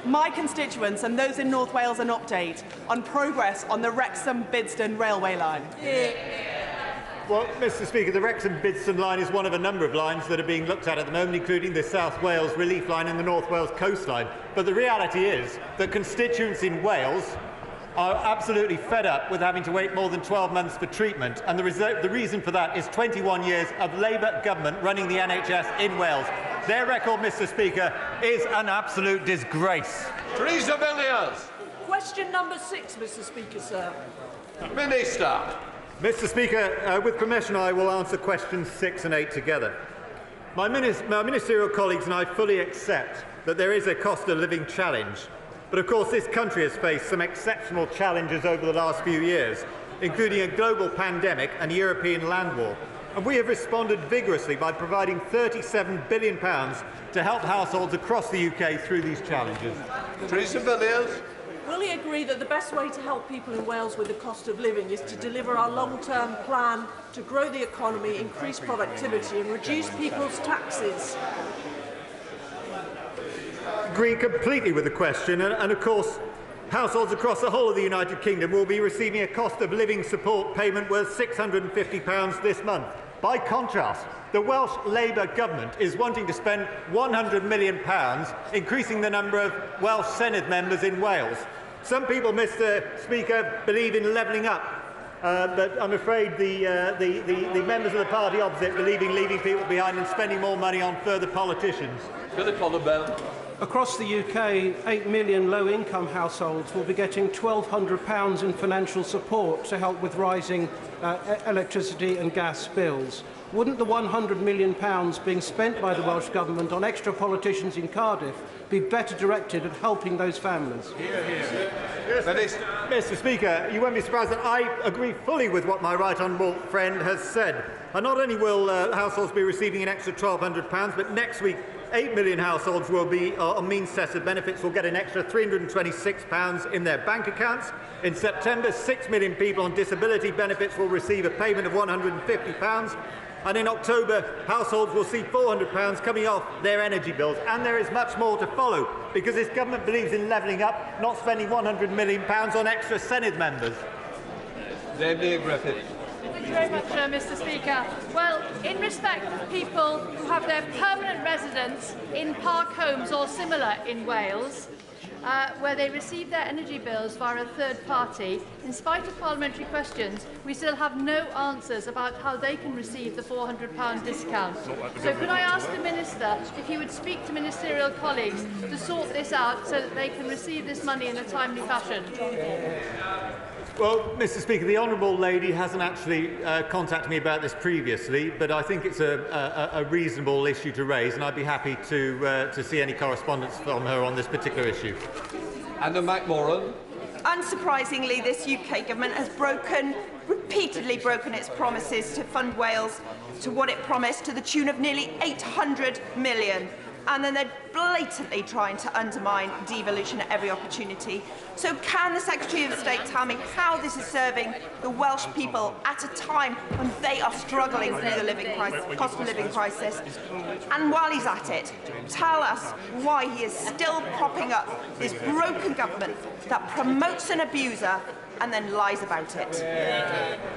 my constituents and those in North Wales an update on progress on the Wrexham-Bidston railway line? Well, Mr. Speaker, the Wrexham-Bidston line is one of a number of lines that are being looked at the moment, including the South Wales Relief Line and the North Wales Coastline. But the reality is that constituents in Wales are absolutely fed up with having to wait more than 12 months for treatment, and the reason for that is 21 years of Labour government running the NHS in Wales. Their record, Mr. Speaker, is an absolute disgrace. Teresa Villiers. Question number 6, Mr. Speaker, sir. Minister. Mr. Speaker, with permission, I will answer questions 6 and 8 together. My ministerial colleagues and I fully accept that there is a cost of living challenge. But of course, this country has faced some exceptional challenges over the last few years, including a global pandemic and European land war. And we have responded vigorously by providing £37 billion to help households across the UK through these challenges. Teresa Villiers. Will he agree that the best way to help people in Wales with the cost of living is to deliver our long-term plan to grow the economy, increase productivity and reduce people's taxes? Agree completely with the question, and of course, households across the whole of the United Kingdom will be receiving a cost of living support payment worth £650 this month. By contrast, the Welsh Labour government is wanting to spend £100 million increasing the number of Welsh Senedd members in Wales. Some people, Mr. Speaker, believe in levelling up, but I'm afraid the members of the party opposite believe in leaving people behind and spending more money on further politicians. Philip Hollowell. Across the UK, 8 million low-income households will be getting £1,200 in financial support to help with rising electricity and gas bills. Wouldn't the £100 million being spent by the Welsh Government on extra politicians in Cardiff be better directed at helping those families? Yes, Mr. Speaker, you won't be surprised that I agree fully with what my right honourable friend has said. And not only will households be receiving an extra £1,200, but next week 8 million households will be on means-tested benefits will get an extra £326 in their bank accounts. In September, 6 million people on disability benefits will receive a payment of £150. And in October, households will see £400 coming off their energy bills. And there is much more to follow, because this government believes in levelling up, not spending £100 million on extra Senedd members. Damian Griffith. Thank you very much, Mr. Speaker. Well, in respect of people who have their permanent residence in park homes or similar in Wales, where they receive their energy bills via a third party, in spite of parliamentary questions, we still have no answers about how they can receive the £400 discount. So could I ask the Minister if he would speak to ministerial colleagues to sort this out so that they can receive this money in a timely fashion? Well, Mr. Speaker, the honourable lady hasn't actually contacted me about this previously, but I think it's a reasonable issue to raise, and I'd be happy to see any correspondence from her on this particular issue. Anna McMorran. Unsurprisingly, this UK government has repeatedly broken its promises to fund Wales to what it promised, to the tune of nearly £800 million. And then they're blatantly trying to undermine devolution at every opportunity. So can the Secretary of State tell me how this is serving the Welsh people at a time when they are struggling through the cost of living crisis? And while he's at it, tell us why he is still propping up this broken government that promotes an abuser and then lies about it.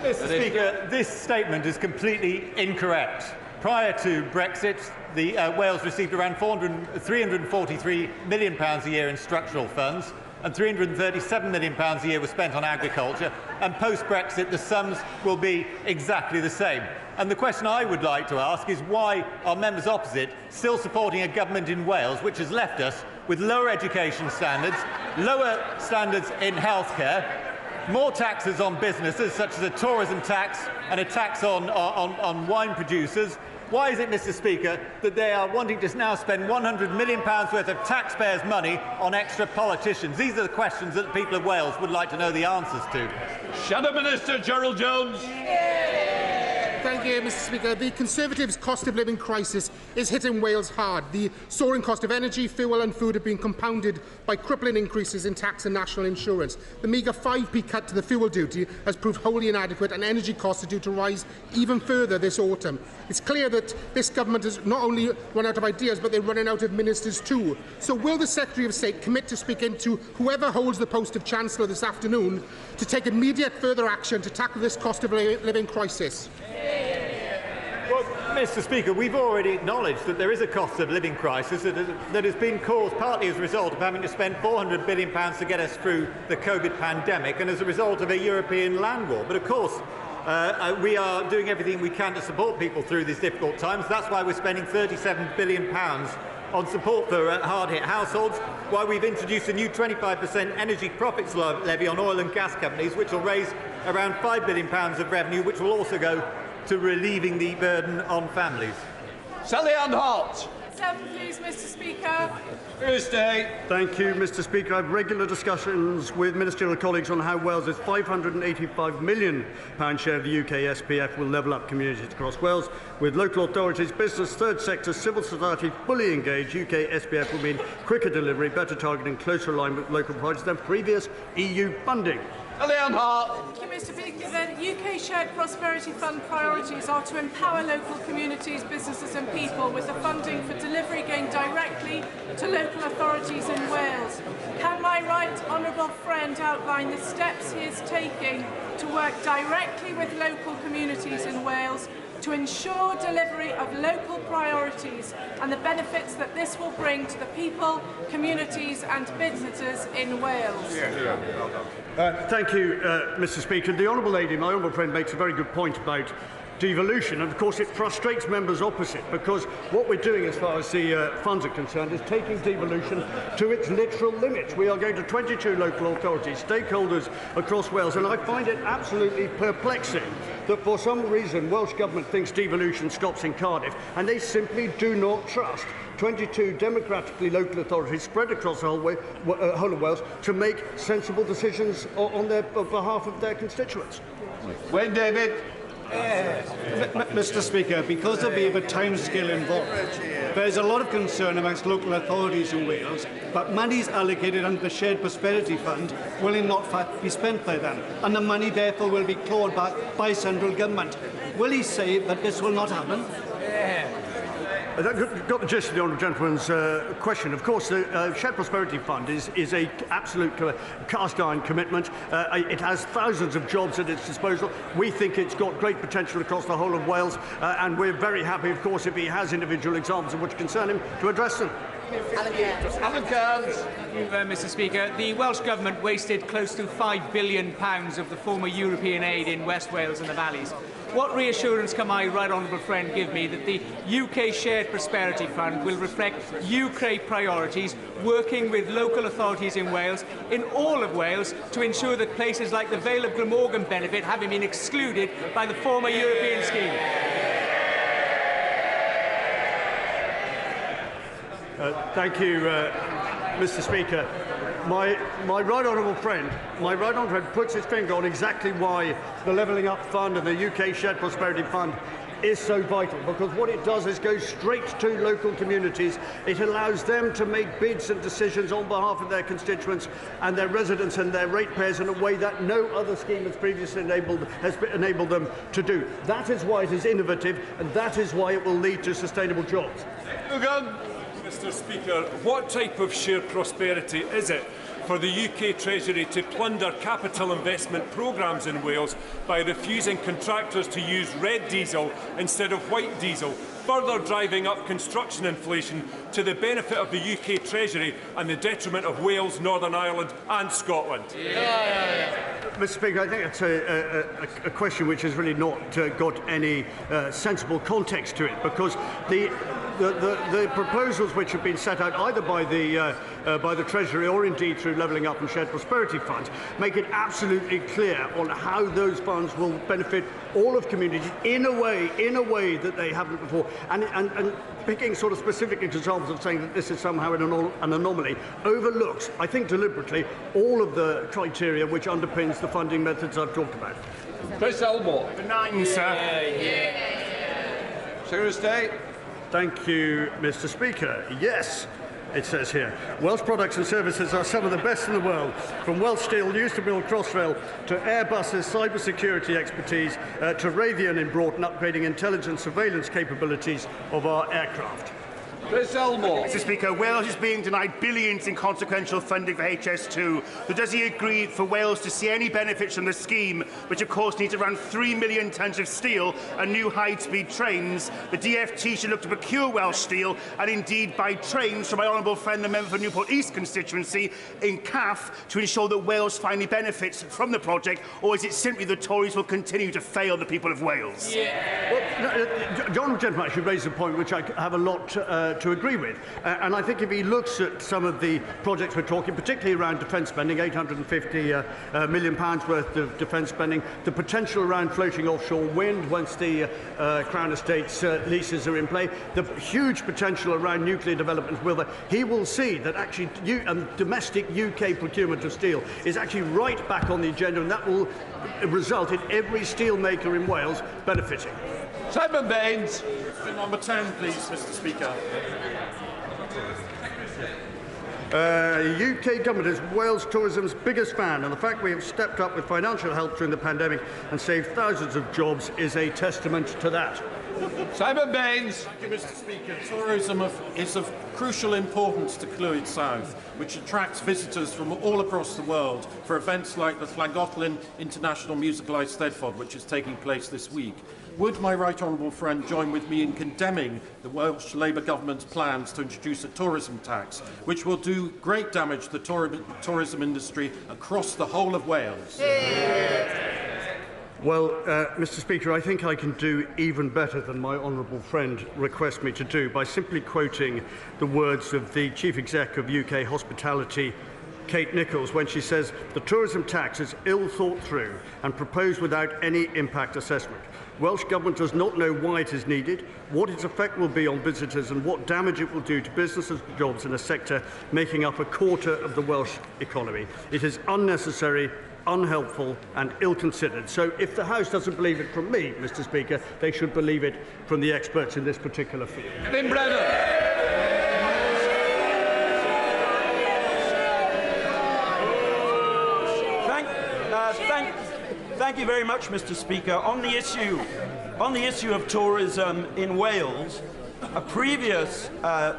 Mr. Speaker, this statement is completely incorrect. Prior to Brexit, Wales received around £343 million a year in structural funds, and £337 million a year was spent on agriculture, and post-Brexit the sums will be exactly the same. And the question I would like to ask is why are members opposite still supporting a government in Wales which has left us with lower education standards, lower standards in healthcare, more taxes on businesses, such as a tourism tax and a tax on wine producers. Why is it, Mr. Speaker, that they are wanting to now spend £100 million worth of taxpayers' money on extra politicians? These are the questions that the people of Wales would like to know the answers to. Shadow Minister Gerald Jones. Thank you, Mr Speaker. The Conservatives' cost of living crisis is hitting Wales hard. The soaring cost of energy, fuel and food have been compounded by crippling increases in tax and national insurance. The meagre 5p cut to the fuel duty has proved wholly inadequate, and energy costs are due to rise even further this autumn. It's clear that this government has not only run out of ideas, but they're running out of ministers too. So will the Secretary of State commit to speaking to whoever holds the post of Chancellor this afternoon to take immediate further action to tackle this cost of living crisis? Well, Mr Speaker, we've already acknowledged that there is a cost of living crisis that has been caused partly as a result of having to spend £400 billion to get us through the COVID pandemic and as a result of a European land war. But of course, we are doing everything we can to support people through these difficult times. That's why we're spending £37 billion on support for hard-hit households, why we've introduced a new 25% energy profits levy on oil and gas companies, which will raise around £5 billion of revenue, which will also go to relieving the burden on families. Sally Ann Hart. 7, please, Mr Speaker. Thursday. Thank you, Mr Speaker. I have regular discussions with ministerial colleagues on how Wales's £585 million share of the UK SPF will level up communities across Wales. With local authorities, business, third sector, civil society fully engaged, UK SPF will mean quicker delivery, better targeting, closer alignment with local priorities than previous EU funding. Thank you, Mr Speaker. The UK Shared Prosperity Fund priorities are to empower local communities, businesses and people with the funding for delivery going directly to local authorities in Wales. Can my right honourable friend outline the steps he is taking to work directly with local communities in Wales to ensure delivery of local priorities and the benefits that this will bring to the people, communities and businesses in Wales? Thank you, Mr Speaker. The Honourable Lady, my honourable friend, makes a very good point about devolution, and of course it frustrates members opposite, because what we're doing as far as the funds are concerned is taking devolution to its literal limits. We are going to 22 local authorities, stakeholders across Wales, and I find it absolutely perplexing that for some reason Welsh Government thinks devolution stops in Cardiff, and they simply do not trust 22 democratically local authorities spread across the whole of Wales to make sensible decisions on behalf of their constituents. Wayne David. Mr Speaker, because there will be a timescale involved, there is a lot of concern amongst local authorities in Wales, but monies allocated under the Shared Prosperity Fund will not be spent by them, and the money therefore will be clawed back by central government. Will he say that this will not happen? I've got the gist of the honourable gentleman's question. Of course, the Shared Prosperity Fund is an absolute cast-iron commitment. It has thousands of jobs at its disposal. We think it's got great potential across the whole of Wales, and we're very happy, of course, if he has individual examples of which concern him, to address them. Alan Cairns. Thank you, Mr Speaker. The Welsh Government wasted close to £5 billion of the former European aid in West Wales and the valleys. What reassurance can my right honourable friend give me that the UK Shared Prosperity Fund will reflect UK priorities, working with local authorities in Wales, in all of Wales, to ensure that places like the Vale of Glamorgan benefit, having been excluded by the former European scheme? Thank you, Mr Speaker. My right honourable friend puts his finger on exactly why the Levelling Up Fund and the UK Shared Prosperity Fund is so vital, because what it does is go straight to local communities. It allows them to make bids and decisions on behalf of their constituents and their residents and their ratepayers in a way that no other scheme has previously enabled them to do. That is why it is innovative, and that is why it will lead to sustainable jobs. Mr Speaker, what type of shared prosperity is it for the UK Treasury to plunder capital investment programmes in Wales by refusing contractors to use red diesel instead of white diesel, further driving up construction inflation to the benefit of the UK Treasury and the detriment of Wales, Northern Ireland and Scotland? Mr Speaker, I think it's a question which has really not got any sensible context to it, because the proposals which have been set out either by the Treasury or indeed through Levelling Up and Shared Prosperity Funds make it absolutely clear on how those funds will benefit all of communities in a way that they haven't before. And picking sort of specific examples of saying that this is somehow an anomaly overlooks, I think deliberately, all of the criteria which underpins the funding methods I've talked about. Chris Elmore. For 9, sir. Secretary of State. Thank you, Mr. Speaker. Yes, it says here, Welsh products and services are some of the best in the world, from Welsh steel used to build Crossrail to Airbus's cybersecurity expertise to Raytheon in Broughton upgrading intelligence surveillance capabilities of our aircraft. Chris Elmore. Mr. Speaker, Wales is being denied billions in consequential funding for HS2. So does he agree for Wales to see any benefits from the scheme, which of course needs around 3 million tonnes of steel and new high-speed trains? The DfT should look to procure Welsh steel and indeed buy trains from my honourable friend, the member for Newport East constituency in CAF, to ensure that Wales finally benefits from the project, or is it simply the Tories will continue to fail the people of Wales? Well, John Gentleman actually raised a point which I have a lot to agree with. And I think if he looks at some of the projects we're talking, particularly around defence spending, £850 million worth of defence spending, the potential around floating offshore wind once the Crown Estate's leases are in play, the huge potential around nuclear development, he will see that actually domestic UK procurement of steel is actually right back on the agenda, and that will result in every steelmaker in Wales benefiting. Simon Baines. For number 10, please, Mr. Speaker. UK government is Wales tourism's biggest fan, and the fact we have stepped up with financial help during the pandemic and saved thousands of jobs is a testament to that. Simon Baines. Thank you, Mr. Speaker. Tourism is of crucial importance to Clwyd South, which attracts visitors from all across the world for events like the Llangollen International Musical Eisteddfod, which is taking place this week. Would my right honourable friend join with me in condemning the Welsh Labour government's plans to introduce a tourism tax, which will do great damage to the tourism industry across the whole of Wales? Well, Mr. Speaker, I think I can do even better than my honourable friend requests me to do by simply quoting the words of the Chief Exec of UK Hospitality, Kate Nichols, when she says, "The tourism tax is ill thought through and proposed without any impact assessment. Welsh Government does not know why it is needed, what its effect will be on visitors and what damage it will do to businesses and jobs in a sector making up a quarter of the Welsh economy. It is unnecessary, unhelpful and ill-considered." So if the House doesn't believe it from me, Mr. Speaker, they should believe it from the experts in this particular field. Lynn Brennan. Thank you very much, Mr. Speaker. On the issue of tourism in Wales, a previous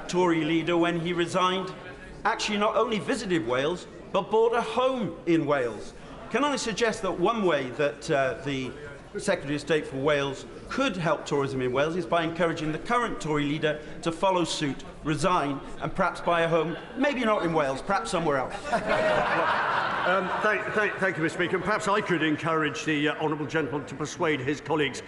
Tory leader, when he resigned, actually not only visited Wales, but bought a home in Wales. Can I suggest that one way that the Secretary of State for Wales could help tourism in Wales is by encouraging the current Tory leader to follow suit, resign, and perhaps buy a home, maybe not in Wales, perhaps somewhere else. Thank you, Mr. Speaker. Perhaps I could encourage the honourable gentleman to persuade his colleagues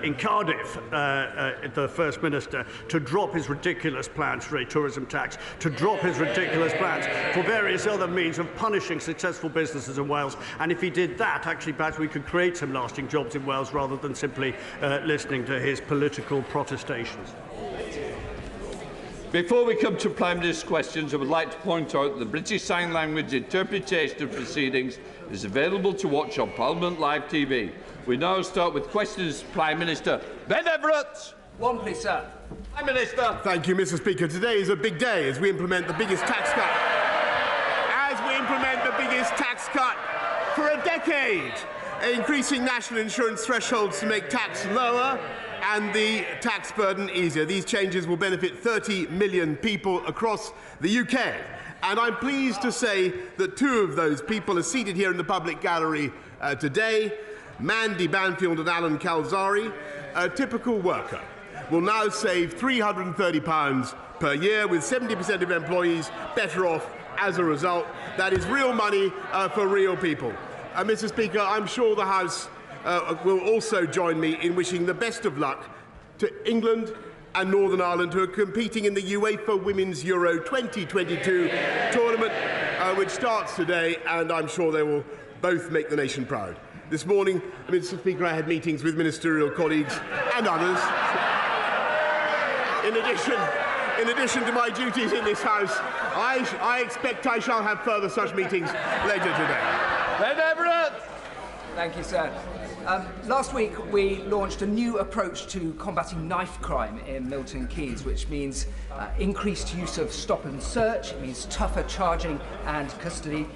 in Cardiff, the First Minister, to drop his ridiculous plans for a tourism tax, to drop his ridiculous plans for various other means of punishing successful businesses in Wales. And if he did that, actually, perhaps we could create some lasting jobs in Wales rather than simply listening to his political protestations. Before we come to Prime Minister's questions, I would like to point out that the British Sign Language interpretation of proceedings is available to watch on Parliament Live TV. We now start with questions. Prime Minister Ben Everett. One, please, sir. Prime Minister. Thank you, Mr. Speaker. Today is a big day as we implement the biggest tax cut. For a decade, increasing national insurance thresholds to make tax lower and the tax burden easier. These changes will benefit 30 million people across the UK. And I'm pleased to say that two of those people are seated here in the public gallery today. Mandy Banfield and Alan Calzari, a typical worker, will now save £330 per year, with 70% of employees better off as a result. That is real money for real people. Mr. Speaker, I'm sure the House will also join me in wishing the best of luck to England and Northern Ireland, who are competing in the UEFA Women's Euro 2022 tournament, which starts today, and I'm sure they will both make the nation proud. This morning, Mr. Speaker, I had meetings with ministerial colleagues and others. In addition to my duties in this House, I expect I shall have further such meetings later today. Ben Everett. Thank you, sir. Last week we launched a new approach to combating knife crime in Milton Keynes, which means increased use of stop and search, it means tougher charging and custody,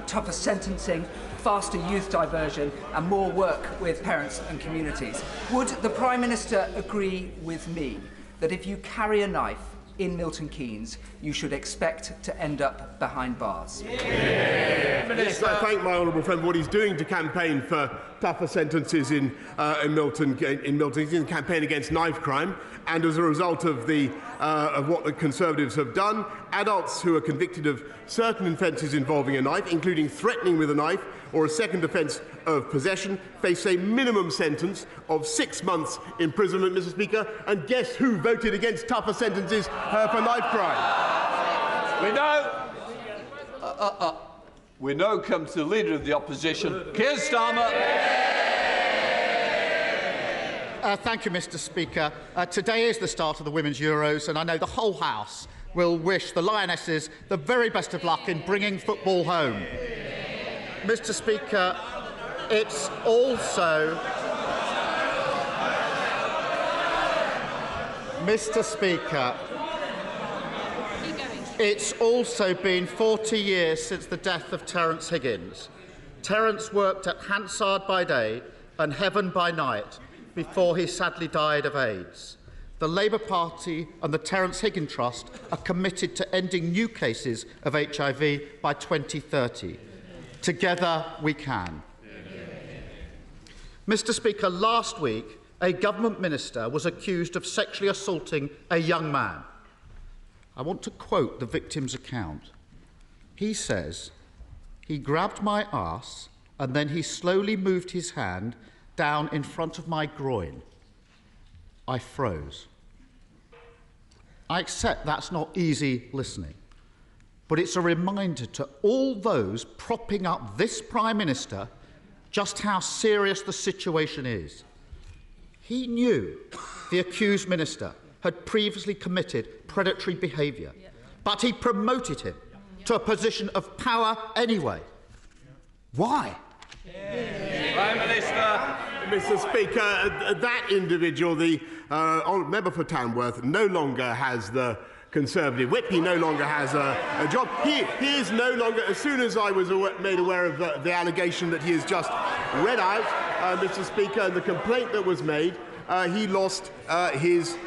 tougher sentencing, faster youth diversion and more work with parents and communities. Would the Prime Minister agree with me that if you carry a knife in Milton Keynes, you should expect to end up behind bars? Yes, I thank my honourable friend for what he's doing to campaign for tougher sentences in Milton Keynes, in campaign against knife crime, and as a result of what the Conservatives have done, adults who are convicted of certain offences involving a knife, including threatening with a knife or a second offence of possession, face a minimum sentence of 6 months imprisonment, Mr. Speaker. And guess who voted against tougher sentences for knife crime? We now come to the Leader of the Opposition, Keir Starmer. Thank you, Mr. Speaker. Today is the start of the Women's Euros, and I know the whole House will wish the Lionesses the very best of luck in bringing football home. Mr. Speaker, it's also... Mr. Speaker, it's also been 40 years since the death of Terence Higgins. Terence worked at Hansard by day and Heaven by night before he sadly died of AIDS. The Labour Party and the Terence Higgins Trust are committed to ending new cases of HIV by 2030. Together we can. Mr. Speaker, last week a government minister was accused of sexually assaulting a young man. I want to quote the victim's account. He says, "He grabbed my arse and then he slowly moved his hand down in front of my groin. I froze." I accept that's not easy listening, but it's a reminder to all those propping up this Prime Minister just how serious the situation is. He knew the accused minister had previously committed predatory behaviour, but he promoted him to a position of power anyway. Why? Prime Minister. Mr. Speaker, that individual, the member for Tamworth, no longer has the Conservative whip. He no longer has a job. He is no longer, as soon as I was made aware of the allegation that he has just read out, Mr. Speaker, and the complaint that was made, he lost his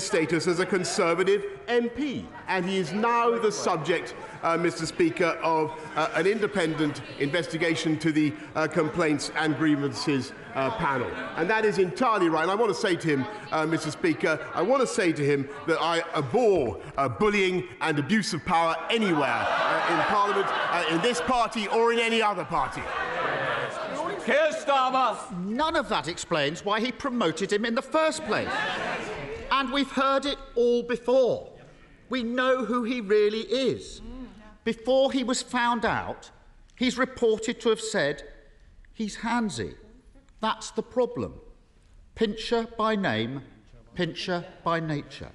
status as a Conservative MP, and he is now the subject, Mr. Speaker, of an independent investigation to the Complaints and Grievances panel. And that is entirely right. And I want to say to him, Mr. Speaker, I want to say to him that I abhor bullying and abuse of power anywhere in Parliament, in this party or in any other party. Keir Starmer. None of that explains why he promoted him in the first place. And we've heard it all before. We know who he really is. Before he was found out, he's reported to have said he's handsy. That's the problem. Pincher by name, pincher by nature.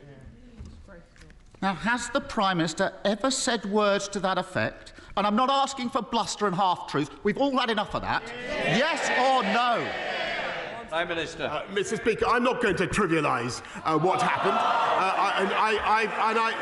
Now, has the Prime Minister ever said words to that effect? And I'm not asking for bluster and half-truth. We've all had enough of that. Yes or no? Prime Minister. Mr. Speaker, I'm not going to trivialise what happened.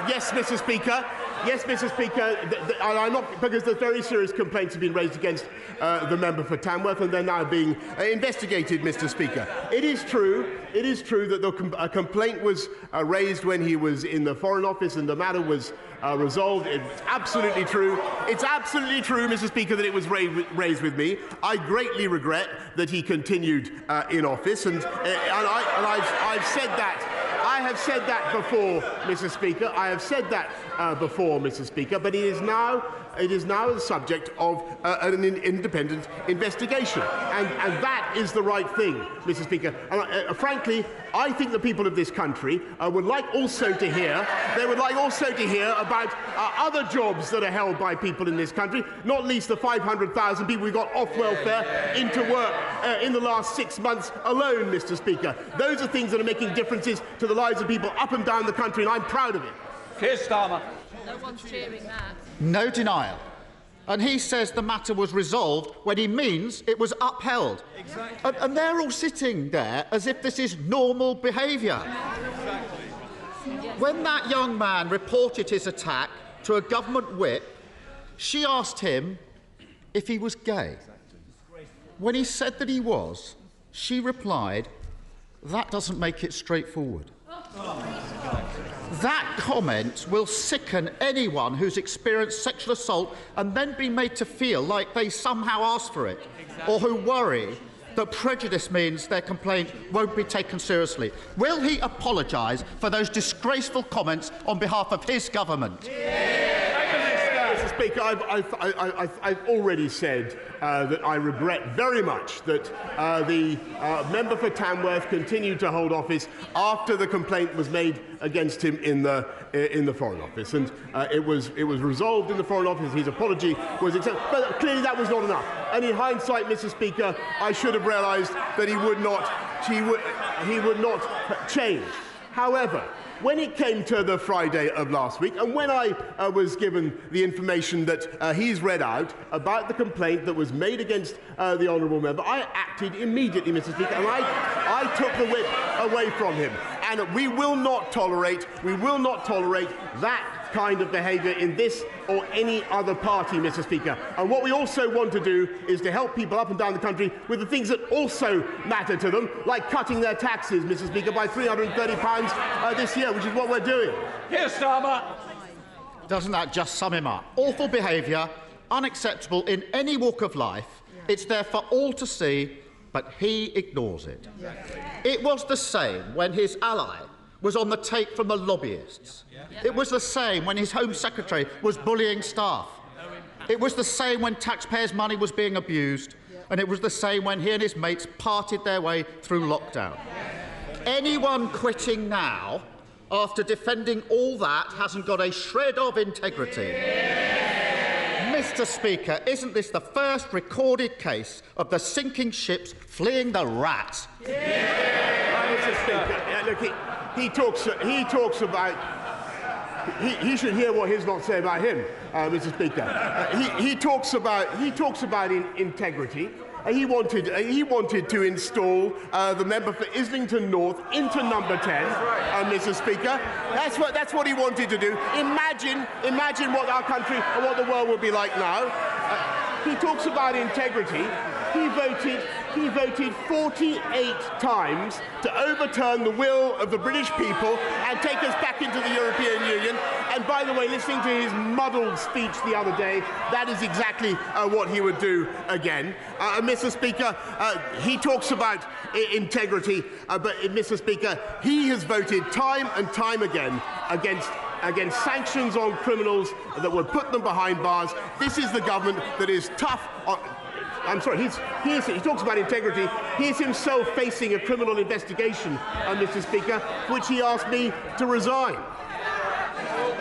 Yes, Mr. Speaker. Yes, Mr. Speaker. I'm not, because there's very serious complaints have been raised against the member for Tamworth, and they're now being investigated, Mr. Speaker. It is true. It is true that a complaint was raised when he was in the Foreign Office, and the matter was resolved. It's absolutely true. It's absolutely true, Mr. Speaker, that it was raised with me. I greatly regret that he continued in office, and I've said that. I have said that before, Mr. Speaker. I have said that before, Mr. Speaker. But it is now the subject of an independent investigation, and that is the right thing, Mr. Speaker. And frankly, I think the people of this country would like also to hear. They would like also to hear about other jobs that are held by people in this country, not least the 500,000 people we got off welfare into work in the last 6 months alone, Mr. Speaker. Those are things that are making differences to the lives of people up and down the country, and I'm proud of it. Keir Starmer. No one's cheering that. No denial. And he says the matter was resolved when he means it was upheld. Exactly. And they're all sitting there as if this is normal behaviour. When that young man reported his attack to a government whip, she asked him if he was gay. When he said that he was, she replied, "That doesn't make it straightforward." That comment will sicken anyone who's experienced sexual assault and then be made to feel like they somehow asked for it, or who worry that prejudice means their complaint won't be taken seriously. Will he apologise for those disgraceful comments on behalf of his government? Mr. Speaker, I've already said that I regret very much that the member for Tamworth continued to hold office after the complaint was made against him in the Foreign Office, and it was resolved in the Foreign Office. His apology was accepted, but clearly that was not enough. And in hindsight, Mr. Speaker, I should have realised that he would not change. However, when it came to the Friday of last week, and when I was given the information that he's read out about the complaint that was made against the honourable member, I acted immediately, Mr. Speaker, and I took the whip away from him. And we will not tolerate that kind of behaviour in this or any other party, Mr. Speaker. And what we also want to do is to help people up and down the country with the things that also matter to them, like cutting their taxes, Mr. Speaker, by £330 this year, which is what we're doing. Keir Starmer. Doesn't that just sum him up? Awful behaviour, unacceptable in any walk of life. It's there for all to see, but he ignores it. It was the same when his ally was on the take from the lobbyists. It was the same when his Home Secretary was bullying staff. It was the same when taxpayers' money was being abused. And it was the same when he and his mates parted their way through lockdown. Anyone quitting now, after defending all that, hasn't got a shred of integrity. Mr. Speaker, isn't this the first recorded case of the sinking ships fleeing the rat? Mr. Speaker, look, he talks about. He should hear what his lot say about him, Mr. Speaker. He talks about integrity. He wanted to install the member for Islington North into number 10, Mr. Speaker. That's what he wanted to do. Imagine what our country and what the world would be like now. He talks about integrity. He voted 48 times to overturn the will of the British people and take us back into the European Union. And by the way, listening to his muddled speech the other day, that is exactly what he would do again. Mr. Speaker, he talks about integrity, but Mr. Speaker, he has voted time and time again against sanctions on criminals that would put them behind bars. This is the government that is tough on... I'm sorry, he talks about integrity. He is himself facing a criminal investigation, Mr. Speaker, which he asked me to resign.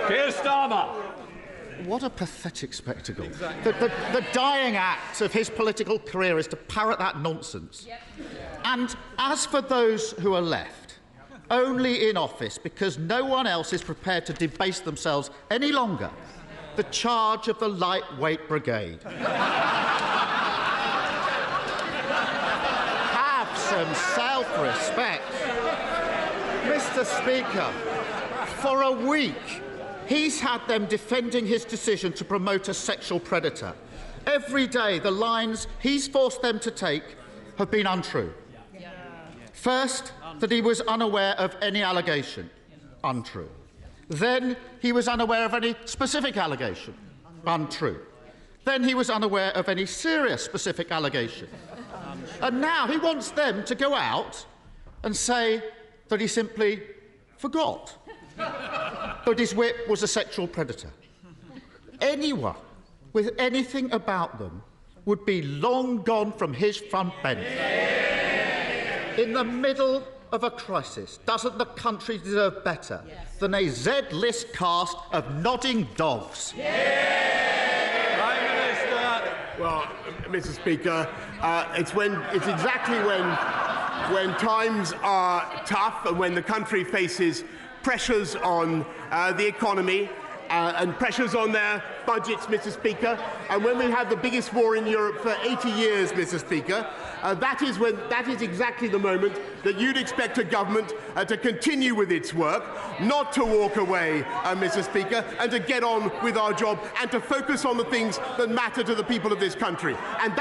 Keir Starmer. What a pathetic spectacle. The dying act of his political career is to parrot that nonsense. And as for those who are left, only in office because no one else is prepared to debase themselves any longer, the charge of the lightweight brigade. Some self-respect. Mr. Speaker, for a week, he's had them defending his decision to promote a sexual predator. Every day, the lines he's forced them to take have been untrue. First, that he was unaware of any allegation. Untrue. Then, he was unaware of any specific allegation. Untrue. Then he was unaware of any serious specific allegation. And now he wants them to go out and say that he simply forgot that his whip was a sexual predator. Anyone with anything about them would be long gone from his front bench. In the middle of a crisis, doesn't the country deserve better than a Z-list cast of nodding dogs? Well, Mr. Speaker, it's exactly when times are tough and when the country faces pressures on the economy and pressures on their budgets, Mr. Speaker, and when we have the biggest war in Europe for 80 years, Mr. Speaker, that is exactly the moment that you'd expect a government to continue with its work, not to walk away, Mr. Speaker, and to get on with our job and to focus on the things that matter to the people of this country. And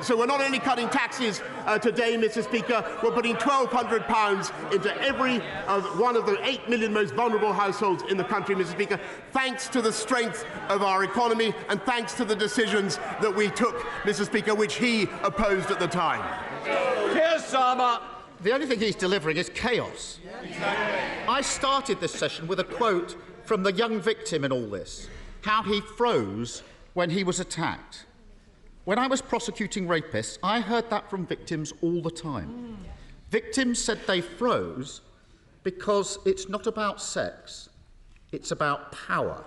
so we're not only cutting taxes today, Mr. Speaker, we're putting £1,200 into every one of the 8 million most vulnerable households in the country, Mr. Speaker, thanks to the strength of our economy and thanks to the decisions that we took, Mr. Speaker, which he opposed at the time. Here's Sama. The only thing he's delivering is chaos. I started this session with a quote from the young victim in all this, how he froze when he was attacked. When I was prosecuting rapists, I heard that from victims all the time. Victims said they froze because it's not about sex, it's about power.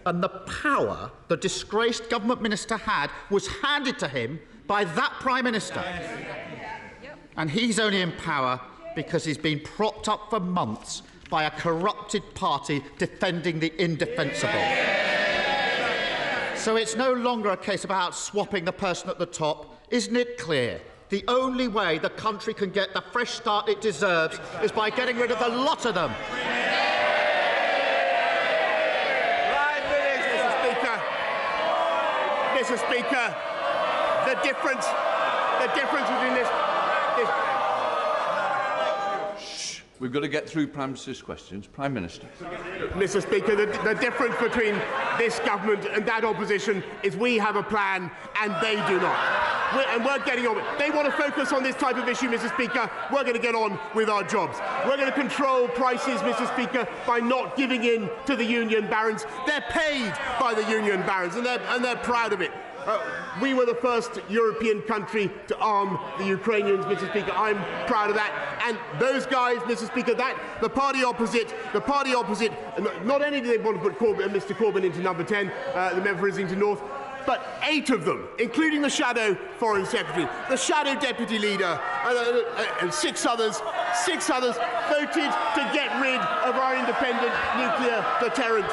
And the power the disgraced government minister had was handed to him by that Prime Minister. And he's only in power because he's been propped up for months by a corrupted party defending the indefensible. So it's no longer a case about swapping the person at the top. Isn't it clear? The only way the country can get the fresh start it deserves is by getting rid of the lot of them. Mr. Speaker, the difference between this. Shh. We've got to get through Prime Minister's questions. Prime Minister. Mr. Speaker, the difference between this government and that opposition is we have a plan and they do not. We're getting on. They want to focus on this type of issue, Mr. Speaker. We're going to get on with our jobs. We're going to control prices, Mr. Speaker, by not giving in to the union barons. They're paid by the union barons, and they're proud of it. We were the first European country to arm the Ukrainians, Mr. Speaker. I'm proud of that. And those guys, Mr. Speaker, the party opposite, not only do they want to put Mr. Corbyn into number 10, the member for Islington North, but 8 of them, including the shadow Foreign Secretary, the shadow Deputy Leader, and 6 others voted to get rid of our independent nuclear deterrent,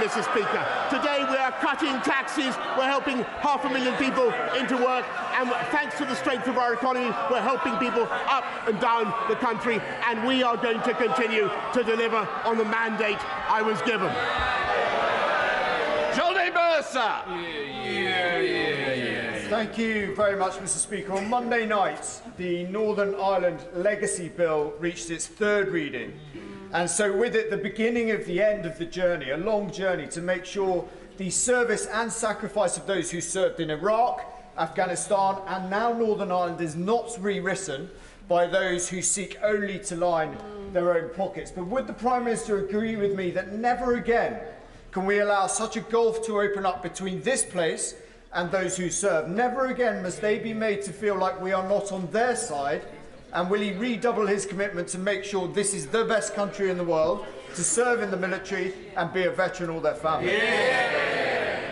Mr. Speaker. Today we are cutting taxes, we're helping 500,000 people into work, and thanks to the strength of our economy, we're helping people up and down the country, and we are going to continue to deliver on the mandate I was given. Johnny Mercer. Thank you very much, Mr. Speaker. On Monday night, the Northern Ireland Legacy Bill reached its 3rd reading. And so with it, the beginning of the end of the journey, a long journey to make sure the service and sacrifice of those who served in Iraq, Afghanistan and now Northern Ireland is not rewritten by those who seek only to line their own pockets. But would the Prime Minister agree with me that never again can we allow such a gulf to open up between this place and those who serve? Never again must they be made to feel like we are not on their side. And will he redouble his commitment to make sure this is the best country in the world, to serve in the military and be a veteran all their family?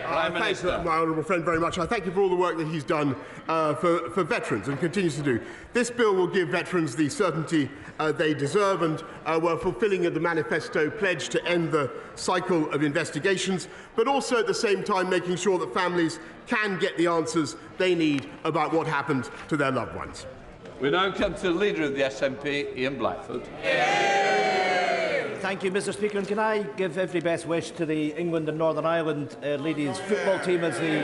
Thanks, my honourable friend, very much. I thank you for all the work that he's done for veterans and continues to do. This bill will give veterans the certainty they deserve, and we're fulfilling the manifesto pledge to end the cycle of investigations, but also at the same time making sure that families can get the answers they need about what happened to their loved ones. We now come to the Leader of the SNP, Ian Blackford. Thank you, Mr. Speaker. And can I give every best wish to the England and Northern Ireland ladies football team as they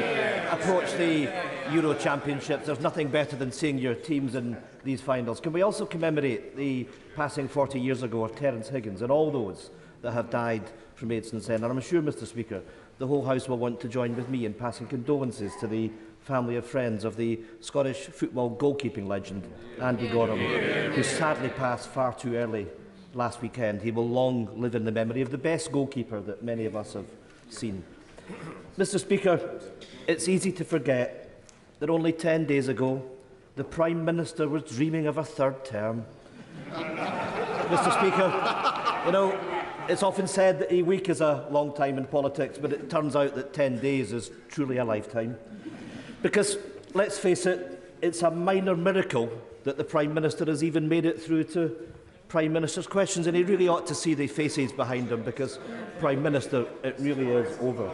approach the Euro Championships. There's nothing better than seeing your teams in these finals. Can we also commemorate the passing 40 years ago of Terence Higgins and all those that have died from AIDS and sin? And I'm sure, Mr. Speaker, the whole House will want to join with me in passing condolences to the family and friends of the Scottish football goalkeeping legend Andy Gorham, who sadly passed far too early last weekend. He will long live in the memory of the best goalkeeper that many of us have seen. Mr. Speaker, it's easy to forget that only 10 days ago the Prime Minister was dreaming of a 3rd term. Mr. Speaker, you know, it's often said that a week is a long time in politics, but it turns out that 10 days is truly a lifetime. Because, let's face it, it's a minor miracle that the Prime Minister has even made it through to Prime Minister's questions, and he really ought to see the faces behind him, because, Prime Minister, it really is over.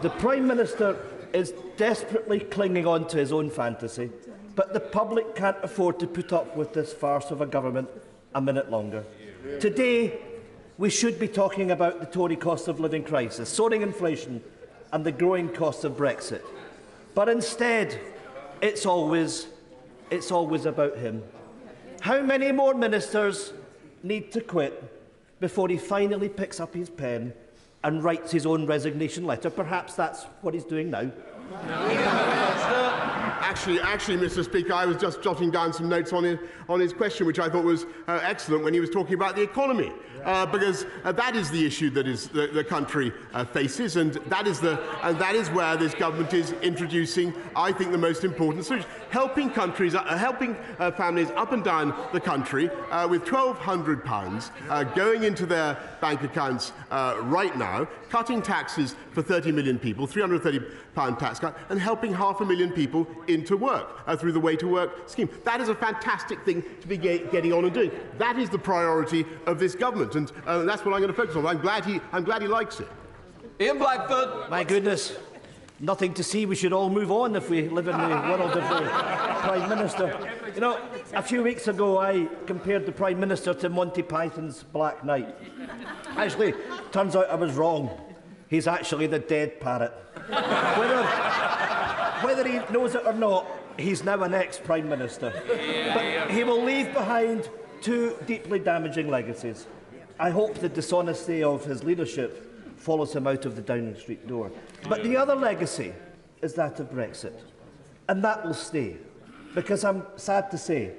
The Prime Minister is desperately clinging on to his own fantasy, but the public can't afford to put up with this farce of a government a minute longer. Today, we should be talking about the Tory cost of living crisis, soaring inflation and the growing costs of Brexit. But instead, it's always about him. How many more ministers need to quit before he finally picks up his pen and writes his own resignation letter? Perhaps that's what he's doing now. Actually, Mr. Speaker, I was just jotting down some notes on his question, which I thought was excellent when he was talking about the economy, because that is the issue that the country faces, and that is where this government is introducing, I think, the most important solution: helping families up and down the country with £1,200 going into their bank accounts right now, cutting taxes for 30 million people, £330 tax cut, and helping 500,000 people into work through the Way to Work scheme. That is a fantastic thing to be getting on and doing. That is the priority of this government, and that's what I'm going to focus on. I'm glad he likes it. Ian Blackford. My goodness, nothing to see. We should all move on if we live in the world of the Prime Minister. You know, a few weeks ago I compared the Prime Minister to Monty Python's Black Knight. Actually, turns out I was wrong. He's actually the dead parrot. Whether he knows it or not, he's now an ex-Prime Minister. But he will leave behind two deeply damaging legacies. I hope the dishonesty of his leadership follows him out of the Downing Street door. But the other legacy is that of Brexit. And that will stay, because I'm sad to say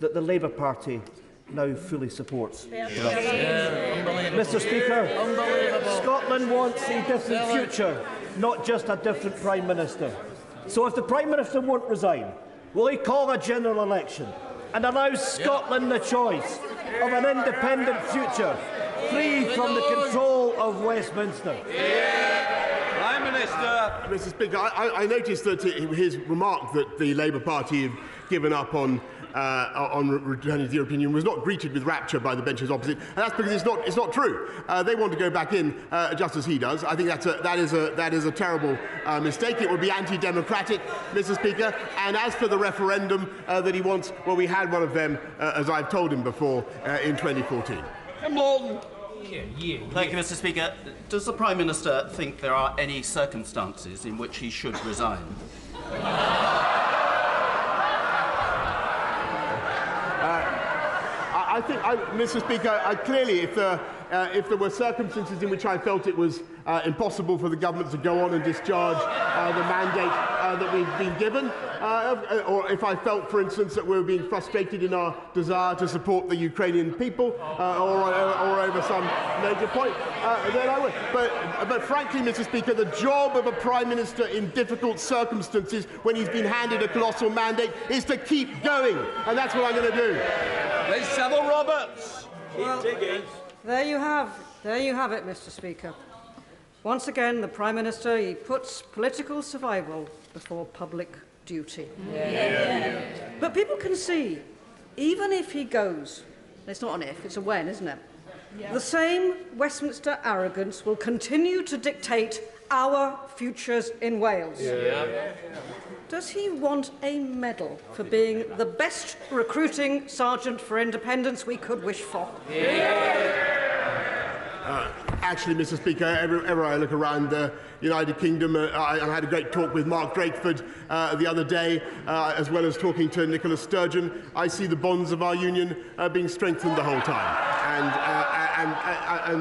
that the Labour Party now fully supports Brexit. Mr. Speaker, Scotland wants a different future, not just a different Prime Minister. So if the Prime Minister won't resign, will he call a general election and allow Scotland the choice of an independent future, free from the control of Westminster? Prime Minister. Mr. Speaker, I noticed that his remark that the Labour Party have given up on returning to the European Union was not greeted with rapture by the benches opposite, and that's because it's not true. They want to go back in just as he does. I think that is a terrible mistake. It would be anti-democratic, Mr. Speaker. And as for the referendum that he wants, well, we had one of them, as I've told him before, in 2014. Thank you, Mr. Speaker. Does the Prime Minister think there are any circumstances in which he should resign? I think, Mr. Speaker, clearly, if there were circumstances in which I felt it was impossible for the government to go on and discharge the mandate that we've been given, or if I felt, for instance, that we were being frustrated in our desire to support the Ukrainian people, or over some major point, then I would. But frankly, Mr. Speaker, the job of a Prime Minister in difficult circumstances, when he's been handed a colossal mandate, is to keep going, and that's what I'm going to do. Ms. Savile Roberts. Well, there you have it, Mr. Speaker. Once again, the Prime Minister, he puts political survival before public duty. But people can see, even if he goes, it's not an if, it's a when, isn't it? The same Westminster arrogance will continue to dictate our futures in Wales. Does he want a medal for being the best recruiting sergeant for independence we could wish for? Actually, Mr. Speaker, everywhere I look around the United Kingdom, I had a great talk with Mark Drakeford the other day, as well as talking to Nicola Sturgeon. I see the bonds of our union being strengthened the whole time,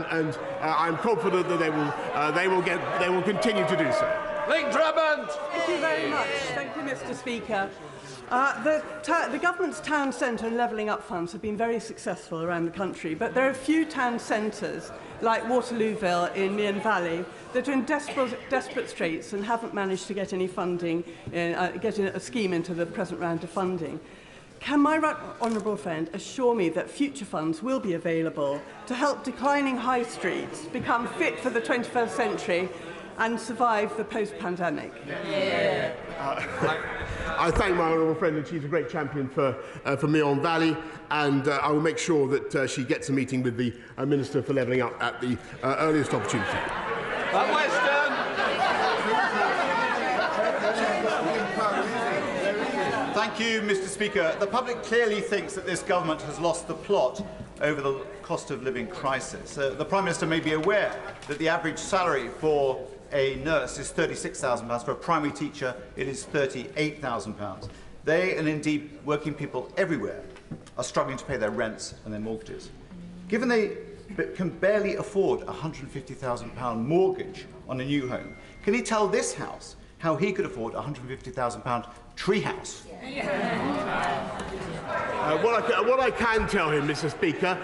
and I'm confident that they will continue to do so. Link Drummond. Thank you very much. Thank you, Mr. Speaker. The government's town centre and levelling up funds have been very successful around the country, but there are a few town centres, like Waterlooville in Mearn Valley, that are in desperate straits and haven't managed to get any funding, get a scheme into the present round of funding. Can my honourable friend assure me that future funds will be available to help declining high streets become fit for the 21st century and survive the post-pandemic? I thank my honourable friend, and she's a great champion for Mearn Valley, and I will make sure that she gets a meeting with the Minister for Levelling Up at the earliest opportunity. Western. Thank you, Mr. Speaker. The public clearly thinks that this government has lost the plot over the cost of living crisis. The Prime Minister may be aware that the average salary for a nurse is £36,000. For a primary teacher, it is £38,000. They, and indeed working people everywhere, are struggling to pay their rents and their mortgages. Given they can barely afford a £150,000 mortgage on a new home, can he tell this House how he could afford a £150,000 treehouse? What I can tell him, Mr. Speaker,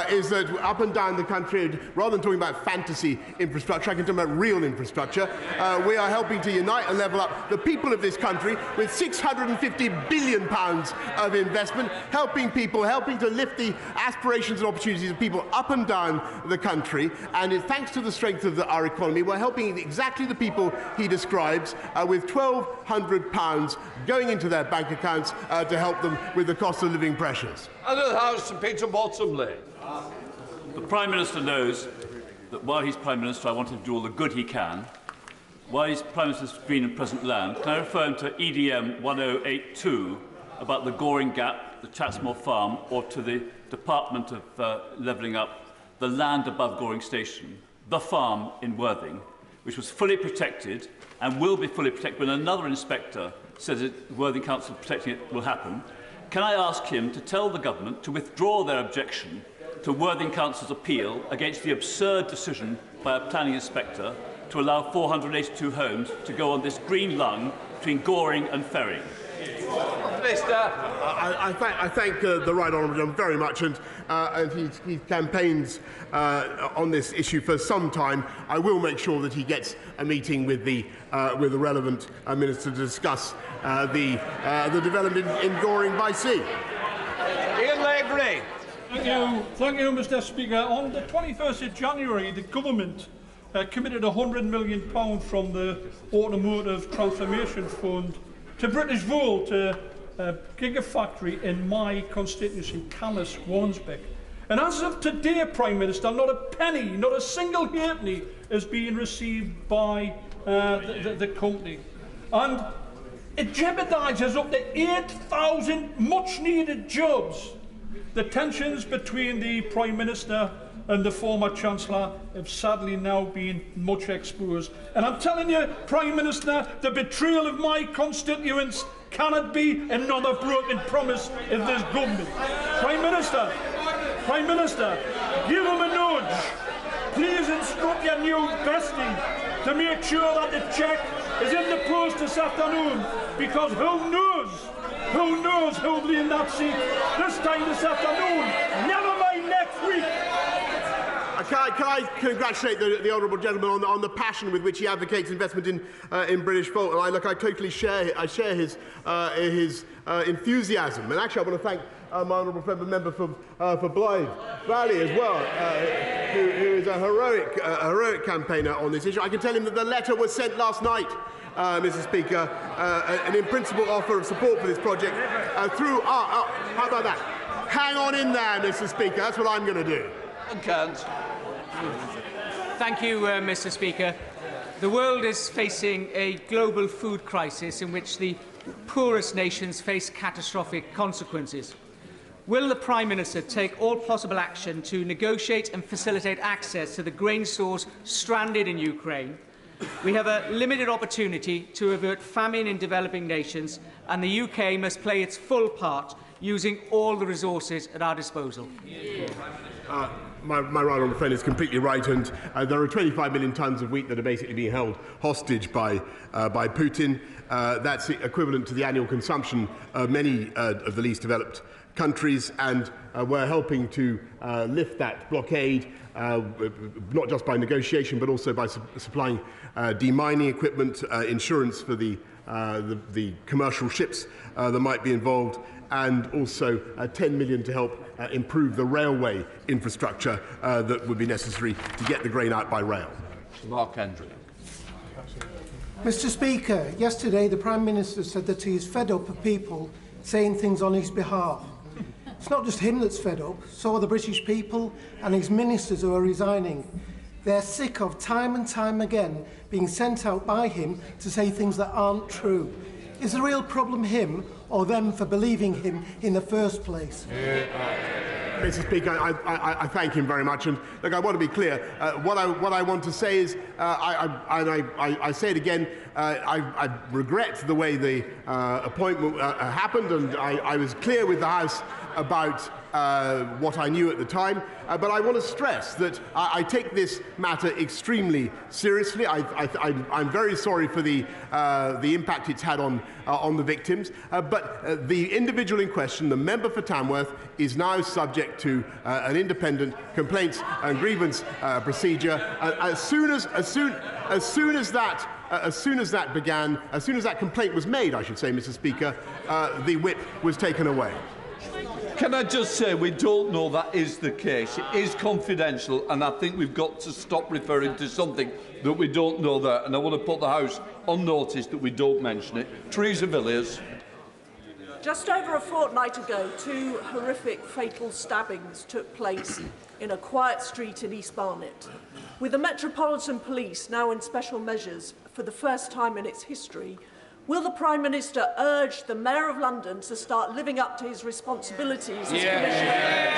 is that up and down the country, rather than talking about fantasy infrastructure, I can talk about real infrastructure. We are helping to unite and level up the people of this country with £650 billion of investment, helping people, helping to lift the aspirations and opportunities of people up and down the country. And thanks to the strength of our economy, we're helping exactly the people he describes with £1,200 going into their bank accounts to help them with the cost of living pressures. Under the House, Sir Peter Bottomley. The Prime Minister knows that while he's Prime Minister, I want him to do all the good he can. While he's Prime Minister's Green and Present Land, can I refer him to EDM 1082 about the Goring Gap, the Chatsmore Farm, or to the Department of Levelling Up, the land above Goring Station, the farm in Worthing, which was fully protected and will be fully protected when another inspector says that Worthing Council protecting it will happen. Can I ask him to tell the government to withdraw their objection to Worthing Council's appeal against the absurd decision by a planning inspector to allow 482 homes to go on this green lung between Goring and Ferry? I thank the Right Honourable Gentleman very much, and he campaigns on this issue for some time. I will make sure that he gets a meeting with the relevant minister to discuss the development in Goring by sea. Ian Lavery. Thank you, Mr. Speaker. On the 21st of January, the government committed £100 million from the Automotive Transformation Fund to British Wool, to a gigafactory in my constituency, Calais, Wansbeck. And as of today, Prime Minister, not a penny, not a single halfpenny is being received by the company. And it jeopardises up to 8,000 much-needed jobs. The tensions between the Prime Minister and the former Chancellor have sadly now been much exposed. And I'm telling you, Prime Minister, the betrayal of my constituents cannot be another broken promise of this government. Prime Minister, give them a nudge. Please instruct your new bestie to make sure that the cheque is in the post this afternoon, because who knows who'll be in that seat this time this afternoon, never mind next week. Can I congratulate the Honourable Gentleman on the passion with which he advocates investment in British Volt? And I totally share his enthusiasm. And actually, I want to thank my Honourable friend, member for Blythe Valley as well, who is a heroic campaigner on this issue. I can tell him that the letter was sent last night, Mr. Speaker, an in-principle offer of support for this project through. How about that? Hang on in there, Mr. Speaker. That's what I'm going to do. Thank you, Mr. Speaker. The world is facing a global food crisis in which the poorest nations face catastrophic consequences. Will the Prime Minister take all possible action to negotiate and facilitate access to the grain stores stranded in Ukraine? We have a limited opportunity to avert famine in developing nations, and the UK must play its full part using all the resources at our disposal. My right honourable friend is completely right, and there are 25 million tonnes of wheat that are basically being held hostage by Putin. That's equivalent to the annual consumption of many of the least developed countries, and we're helping to lift that blockade, not just by negotiation, but also by supplying demining equipment, insurance for the commercial ships that might be involved, and also 10 million to help improve the railway infrastructure that would be necessary to get the grain out by rail. Mark Andrew. Mr. Speaker, yesterday the Prime Minister said that he is fed up of people saying things on his behalf. It's not just him that's fed up, so are the British people and his ministers who are resigning. They're sick of time and time again being sent out by him to say things that aren't true. Is the real problem him or them for believing him in the first place? Mr. Speaker, I thank him very much. And look, I want to be clear. What I want to say is, I say it again, I regret the way the appointment happened, and I was clear with the House about what I knew at the time. But I want to stress that I take this matter extremely seriously. I'm very sorry for the impact it's had on the victims. But the individual in question, the member for Tamworth, is now subject to an independent complaints and grievance procedure. As soon as that complaint was made, I should say, Mr. Speaker, the whip was taken away. Can I just say, we don't know that is the case. It is confidential, and I think we've got to stop referring to something that we don't know there. And I want to put the House on notice that we don't mention it. Teresa Villiers. Just over a fortnight ago, 2 horrific fatal stabbings took place in a quiet street in East Barnet. With the Metropolitan Police now in special measures for the first time in its history, will the Prime Minister urge the Mayor of London to start living up to his responsibilities as Commissioner?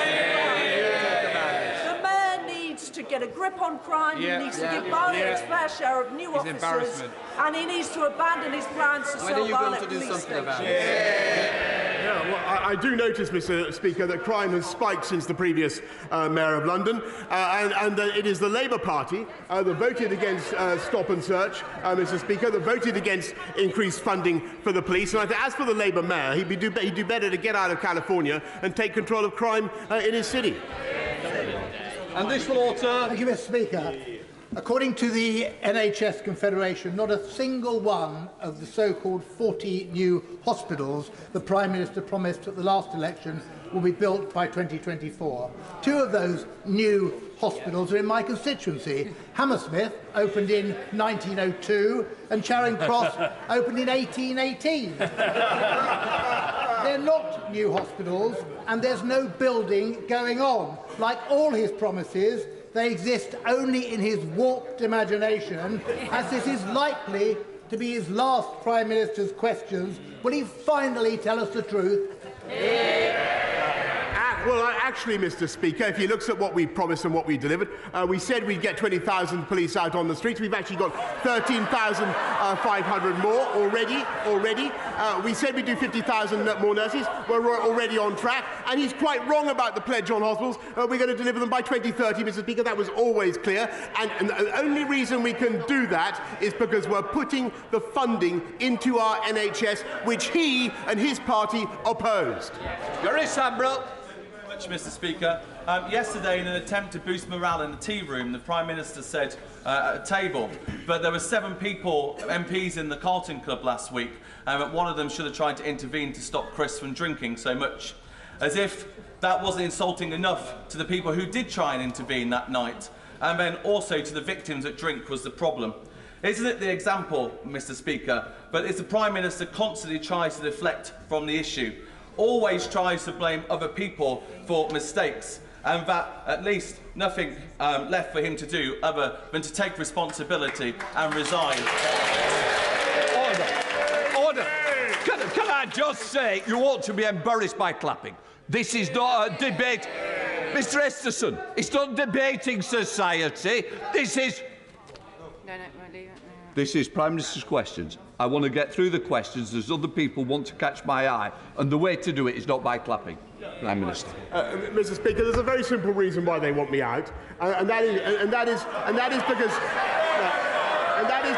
The Mayor needs to get a grip on crime, he needs to give Barnet its fair share of new officers, and he needs to abandon his plans to sell Barnet police stations. Well, I do notice, Mr. Speaker, that crime has spiked since the previous Mayor of London, and it is the Labour Party that voted against stop and search, Mr. Speaker, that voted against increased funding for the police. And I think, as for the Labour Mayor, he'd do better to get out of California and take control of crime in his city. And this will alter. Thank you, Mr. Speaker. According to the NHS Confederation, not a single one of the so-called 40 new hospitals the Prime Minister promised at the last election will be built by 2024. 2 of those new hospitals are in my constituency. Hammersmith opened in 1902 and Charing Cross opened in 1818. They're not new hospitals and there's no building going on. Like all his promises, they exist only in his warped imagination, as this is likely to be his last Prime Minister's questions. Will he finally tell us the truth? Well, actually, Mr. Speaker, if he looks at what we promised and what we delivered, we said we'd get 20,000 police out on the streets. We've actually got 13,500 more already. We said we'd do 50,000 more nurses. We're already on track. And he's quite wrong about the pledge on hospitals. We're going to deliver them by 2030, Mr. Speaker. That was always clear. And the only reason we can do that is because we're putting the funding into our NHS, which he and his party opposed. Gary Sambrell. Mr. Speaker. Yesterday, in an attempt to boost morale in the tea room, the Prime Minister said at a table, but there were 7 people, MPs in the Carlton Club last week, and one of them should have tried to intervene to stop Chris from drinking so much. As if that wasn't insulting enough to the people who did try and intervene that night, and then also to the victims that drink was the problem. Isn't it the example, Mr. Speaker, but as the Prime Minister constantly tries to deflect from the issue, always tries to blame other people for mistakes, and that at least nothing left for him to do other than to take responsibility and resign. Order. Can I just say, you ought to be embarrassed by clapping. This is not a debate. Mr. Esterson, it's not debating society. This is... This is Prime Minister's questions. I want to get through the questions. There's other people want to catch my eye, and the way to do it is not by clapping. Prime Minister. Mr. Speaker, there's a very simple reason why they want me out, and that is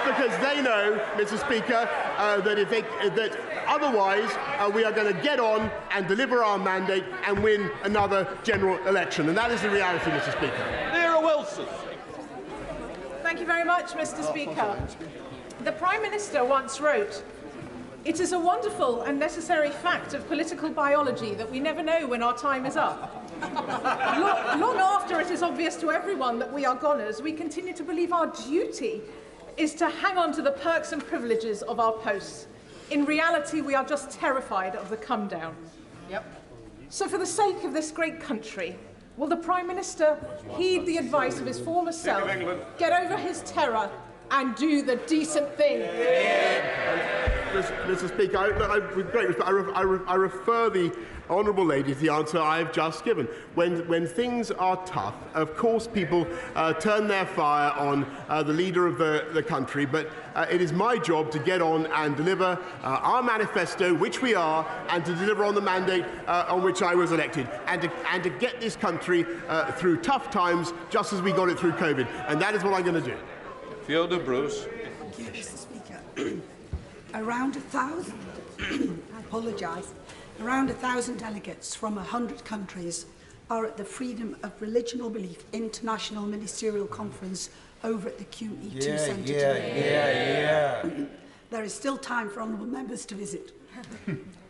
because they know, Mr. Speaker, that otherwise we are going to get on and deliver our mandate and win another general election, and that is the reality, Mr. Speaker. Neera Wilson. Thank you very much, Mr. Speaker. The Prime Minister once wrote, "It is a wonderful and necessary fact of political biology that we never know when our time is up. Long after it is obvious to everyone that we are goners, we continue to believe our duty is to hang on to the perks and privileges of our posts. In reality, we are just terrified of the come down." Yep. So for the sake of this great country, will the Prime Minister heed the advice of his former self, get over his terror and do the decent thing? Yeah. Mr. Speaker, with great respect, I refer the honourable lady to the answer I've just given. When things are tough, of course people turn their fire on the leader of the country, but it is my job to get on and deliver our manifesto, which we are, and to deliver on the mandate on which I was elected, and to get this country through tough times, just as we got it through COVID. And that is what I'm going to do. Fiona Bruce. Thank you, Mr. Speaker. Around 1,000, I apologise, around 1,000 delegates from 100 countries are at the Freedom of Religion or Belief International Ministerial Conference over at the QE2 Centre today. There is still time for honourable members to visit.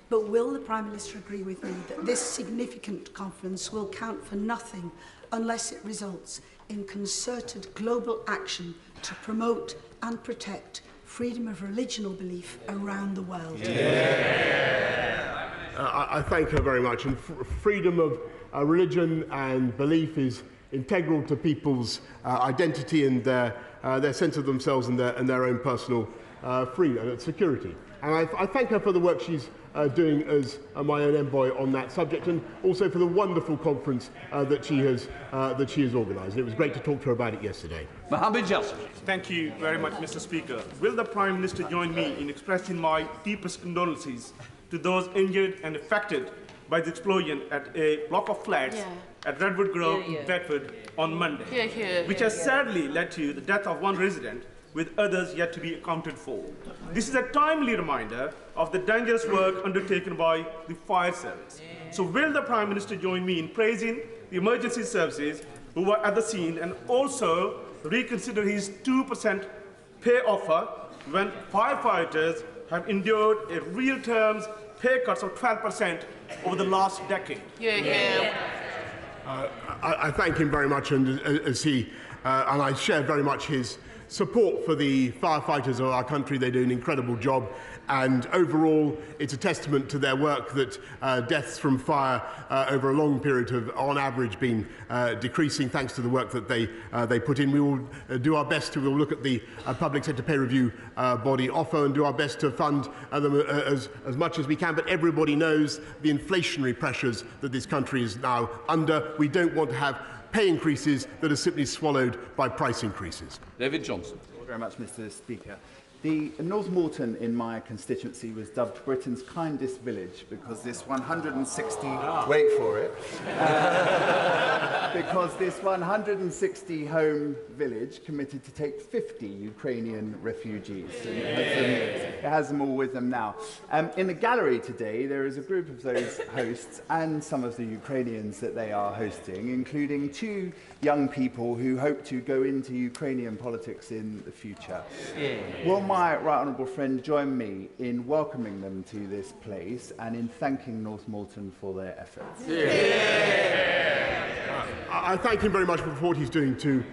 But will the Prime Minister agree with me that this significant conference will count for nothing unless it results in concerted global action to promote and protect freedom of religion or belief around the world? I thank her very much. And freedom of religion and belief is integral to people's identity and their sense of themselves and their own personal freedom and security. And I thank her for the work she's doing as my own envoy on that subject, and also for the wonderful conference that she has organised. It was great to talk to her about it yesterday. Mohammed Jasser. Thank you very much, Mr. Speaker. Will the Prime Minister join me in expressing my deepest condolences to those injured and affected by the explosion at a block of flats at Redwood Grove in Bedford on Monday, which has sadly led to the death of one resident, with others yet to be accounted for. This is a timely reminder of the dangerous work undertaken by the fire service. So will the Prime Minister join me in praising the emergency services who were at the scene, and also reconsider his 2% pay offer when firefighters have endured a real terms pay cuts of 12% over the last decade? I thank him very much, and and I share very much his support for the firefighters of our country. They do an incredible job, and overall it's a testament to their work that deaths from fire over a long period have on average been decreasing, thanks to the work that they put in. We will do our best to look at the public sector pay review body offer and do our best to fund them as much as we can, but everybody knows the inflationary pressures that this country is now under. We don't want to have pay increases that are simply swallowed by price increases. David Johnson. Thank you very much, Mr. Speaker. The North Morton in my constituency was dubbed Britain's kindest village because this 160... Wait for it. Because this 160-home village committed to take 50 Ukrainian refugees. It has them all with them now. In the gallery today, there is a group of those hosts and some of the Ukrainians that they are hosting, including 2 young people who hope to go into Ukrainian politics in the future. Will my right honourable friend join me in welcoming them to this place and in thanking North Morton for their efforts? I thank him very much for what he's doing to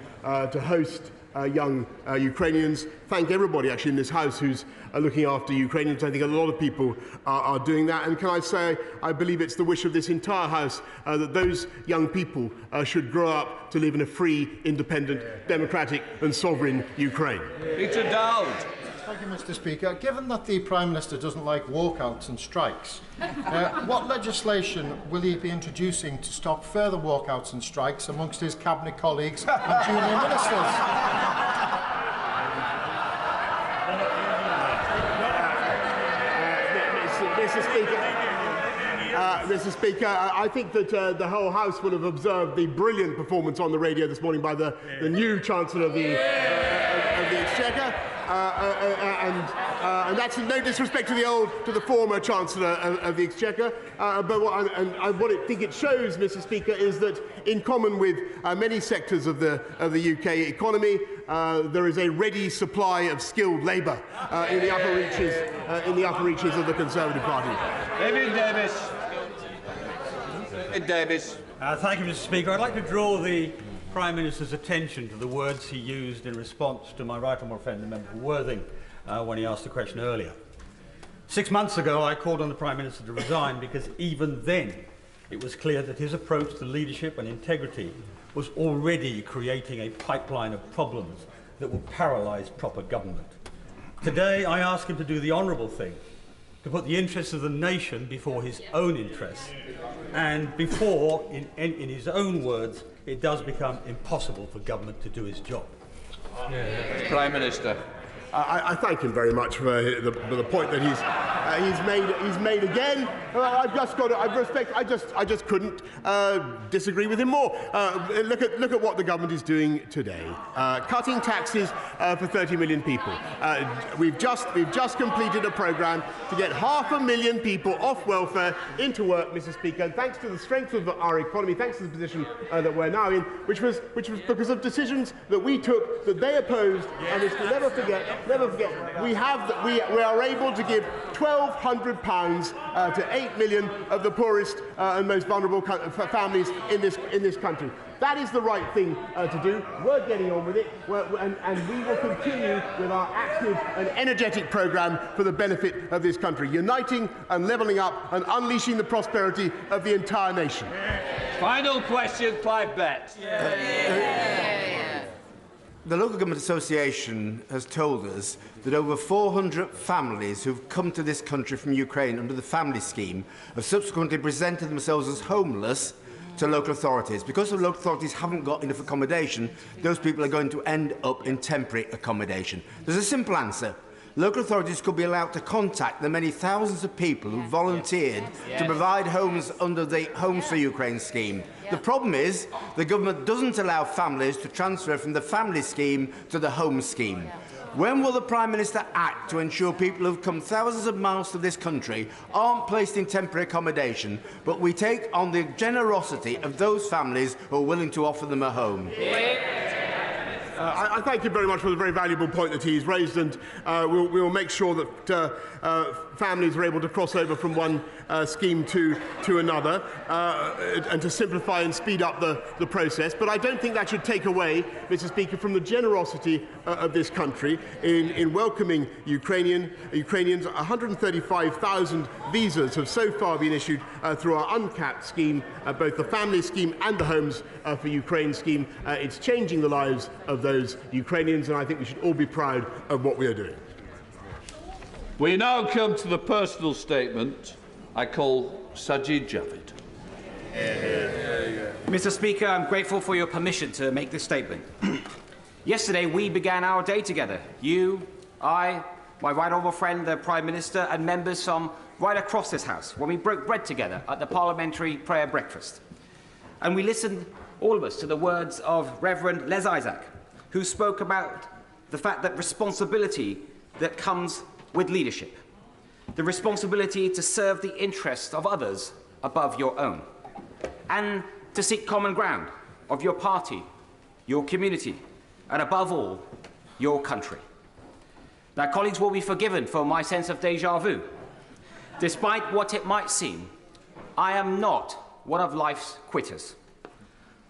host young Ukrainians. Thank everybody actually in this House who's looking after Ukrainians. I think a lot of people are doing that. And can I say, I believe it's the wish of this entire House that those young people should grow up to live in a free, independent, democratic and sovereign Ukraine. Peter Dowd. Thank you, Mr. Speaker. Given that the Prime Minister doesn't like walkouts and strikes, what legislation will he be introducing to stop further walkouts and strikes amongst his cabinet colleagues and junior ministers? Mr. Speaker, I think that the whole House will have observed the brilliant performance on the radio this morning by the new Chancellor of the Exchequer. And that's no disrespect to the former Chancellor of the Exchequer. But what I think it shows, Mr. Speaker, is that in common with many sectors of the UK economy, there is a ready supply of skilled labour in the upper reaches of the Conservative Party. David Davis. Davis. Thank you, Mr. Speaker. I'd like to draw the Prime Minister's attention to the words he used in response to my right honourable friend, the member for Worthing, when he asked the question earlier. 6 months ago, I called on the Prime Minister to resign because even then it was clear that his approach to leadership and integrity was already creating a pipeline of problems that would paralyse proper government. Today, I ask him to do the honourable thing, to put the interests of the nation before his own interests, and before, in his own words, it does become impossible for government to do his job. Prime Minister. I thank him very much for the point that he's made again. I've just got to, I respect. I just couldn't disagree with him more. Look at what the government is doing today, cutting taxes for 30 million people. We've just completed a programme to get 500,000 people off welfare into work, Mr. Speaker. And thanks to the strength of our economy, thanks to the position that we're now in, which was because of decisions that we took that they opposed, and it's never forget. We are able to give £1,200 to 8 million of the poorest and most vulnerable families in this country. That is the right thing to do. We're getting on with it, and we will continue with our active and energetic programme for the benefit of this country, uniting and levelling up and unleashing the prosperity of the entire nation. Final question, Clive Betts. The Local Government Association has told us that over 400 families who've come to this country from Ukraine under the family scheme have subsequently presented themselves as homeless to local authorities. Because the local authorities haven't got enough accommodation, those people are going to end up in temporary accommodation. There's a simple answer. Local authorities could be allowed to contact the many thousands of people who volunteered to provide homes under the Homes for Ukraine scheme. The problem is the government doesn't allow families to transfer from the family scheme to the home scheme. When will the Prime Minister act to ensure people who've come thousands of miles to this country aren't placed in temporary accommodation, but we take on the generosity of those families who are willing to offer them a home? I thank him very much for the very valuable point that he's raised, and we will make sure that families are able to cross over from one scheme to another and to simplify and speed up the process. But I don't think that should take away, Mr. Speaker, from the generosity of this country in welcoming Ukrainians. 135,000 visas have so far been issued through our uncapped scheme, both the family scheme and the Homes for Ukraine scheme. It's changing the lives of those Ukrainians, and I think we should all be proud of what we are doing. We now come to the personal statement. I call Sajid Javid. Mr. Speaker, I'm grateful for your permission to make this statement. Yesterday, we began our day together. You, I, my right honourable friend, the Prime Minister, and members from right across this House, when we broke bread together at the Parliamentary Prayer Breakfast. And we listened, all of us, to the words of Reverend Les Isaac, who spoke about the fact that responsibility that comes with leadership, the responsibility to serve the interests of others above your own, and to seek common ground of your party, your community, and above all, your country. Now, colleagues will be forgiven for my sense of déjà vu. Despite what it might seem, I am not one of life's quitters.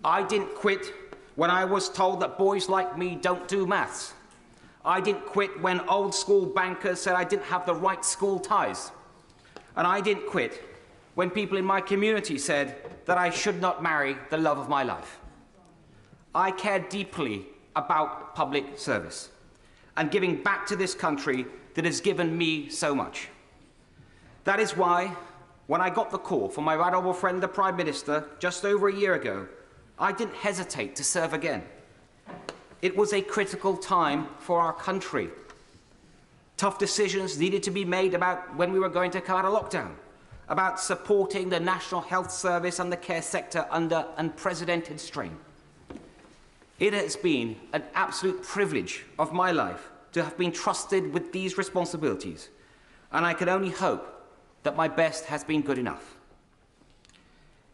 I didn't quit when I was told that boys like me don't do maths. I didn't quit when old school bankers said I didn't have the right school ties. And I didn't quit when people in my community said that I should not marry the love of my life. I care deeply about public service and giving back to this country that has given me so much. That is why, when I got the call from my right honourable friend, the Prime Minister, just over a year ago, I didn't hesitate to serve again. It was a critical time for our country. Tough decisions needed to be made about when we were going to come out of lockdown, about supporting the National Health Service and the care sector under unprecedented strain. It has been an absolute privilege of my life to have been trusted with these responsibilities, and I can only hope that my best has been good enough.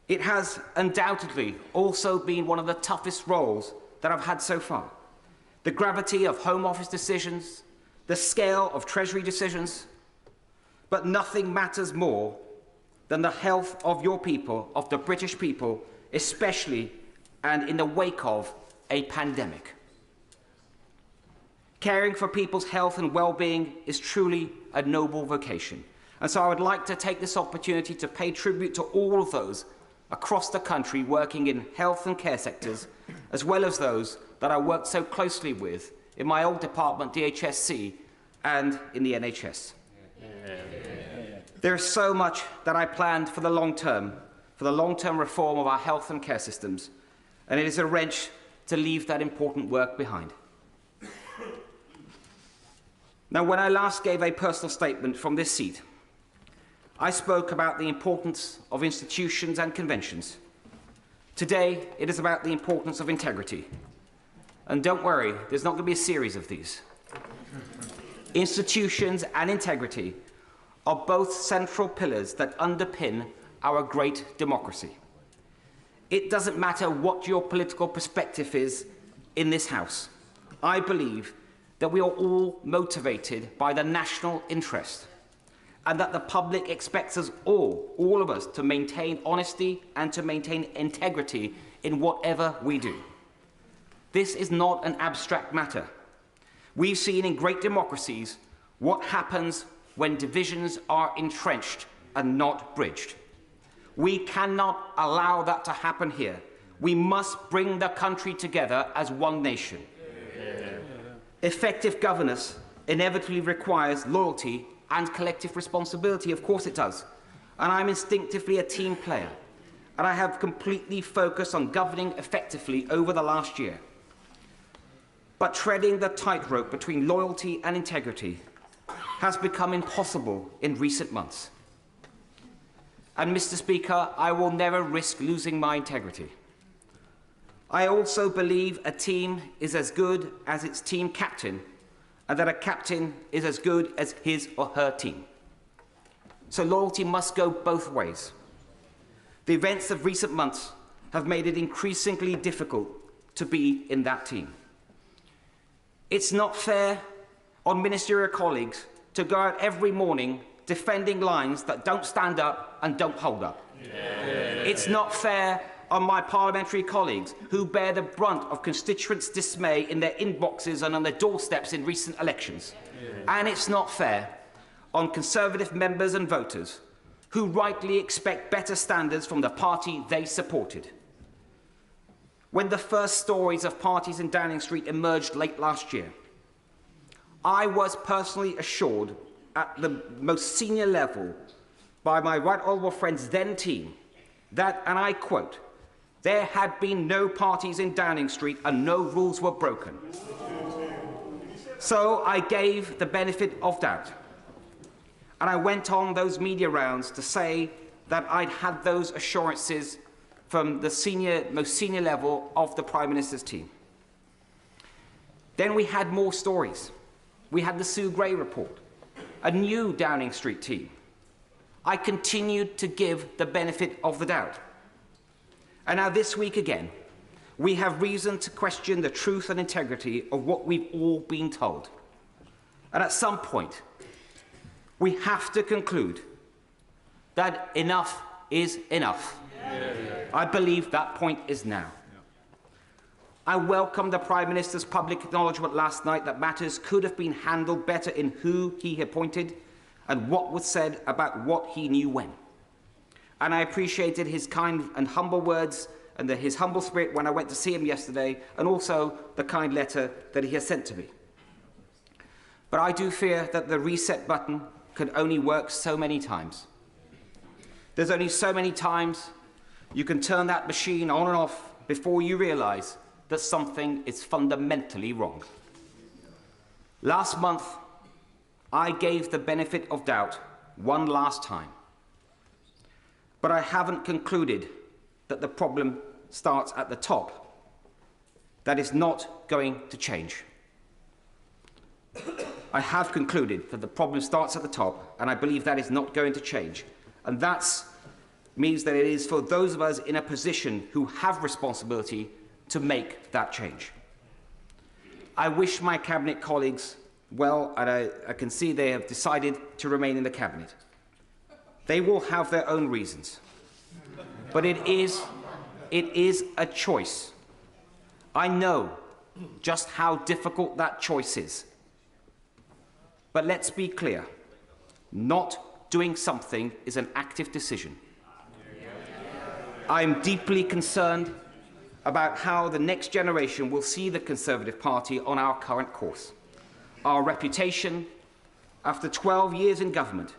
It has undoubtedly also been one of the toughest roles that I've had so far. The gravity of Home Office decisions, the scale of Treasury decisions, but nothing matters more than the health of your people, of the British people, especially and in the wake of a pandemic. Caring for people's health and well-being is truly a noble vocation. And so I would like to take this opportunity to pay tribute to all of those across the country working in health and care sectors, as well as those that I worked so closely with in my old department, DHSC, and in the NHS. There is so much that I planned for the long-term reform of our health and care systems, and it is a wrench to leave that important work behind. Now, when I last gave a personal statement from this seat, I spoke about the importance of institutions and conventions. Today, it is about the importance of integrity. And don't worry, there's not going to be a series of these. Institutions and integrity are both central pillars that underpin our great democracy. It doesn't matter what your political perspective is in this House. I believe that we are all motivated by the national interest, and that the public expects us all of us, to maintain honesty and to maintain integrity in whatever we do. This is not an abstract matter. We've seen in great democracies what happens when divisions are entrenched and not bridged. We cannot allow that to happen here. We must bring the country together as one nation. Effective governance inevitably requires loyalty and collective responsibility. Of course it does. And I'm instinctively a team player. And I have completely focused on governing effectively over the last year. But treading the tightrope between loyalty and integrity has become impossible in recent months. And, Mr. Speaker, I will never risk losing my integrity. I also believe a team is as good as its team captain, and that a captain is as good as his or her team. So loyalty must go both ways. The events of recent months have made it increasingly difficult to be in that team. It's not fair on ministerial colleagues to go out every morning defending lines that don't stand up and don't hold up. It's not fair on my parliamentary colleagues who bear the brunt of constituents' dismay in their inboxes and on their doorsteps in recent elections. And it's not fair on Conservative members and voters who rightly expect better standards from the party they supported. When the first stories of parties in Downing Street emerged late last year, I was personally assured at the most senior level by my right honourable friend's then team that, and I quote, there had been no parties in Downing Street and no rules were broken. So I gave the benefit of doubt. And I went on those media rounds to say that I'd had those assurances from the most senior level of the Prime Minister's team. Then we had more stories. We had the Sue Gray report, a new Downing Street team. I continued to give the benefit of the doubt. And now this week again, we have reason to question the truth and integrity of what we've all been told. And at some point, we have to conclude that enough is enough. I believe that point is now. I welcome the Prime Minister's public acknowledgement last night that matters could have been handled better in who he appointed and what was said about what he knew when. And I appreciated his kind and humble words and his humble spirit when I went to see him yesterday, and also the kind letter that he has sent to me. But I do fear that the reset button can only work so many times. There's only so many times you can turn that machine on and off before you realise that something is fundamentally wrong. Last month, I gave the benefit of doubt one last time. But I haven't concluded that the problem starts at the top. That is not going to change. I have concluded that the problem starts at the top, and I believe that is not going to change. And that means that it is for those of us in a position who have responsibility to make that change. I wish my Cabinet colleagues well, and I can see they have decided to remain in the Cabinet. They will have their own reasons. But it is a choice. I know just how difficult that choice is. But let's be clear. Not doing something is an active decision. I am deeply concerned about how the next generation will see the Conservative Party on our current course. Our reputation, after 12 years in government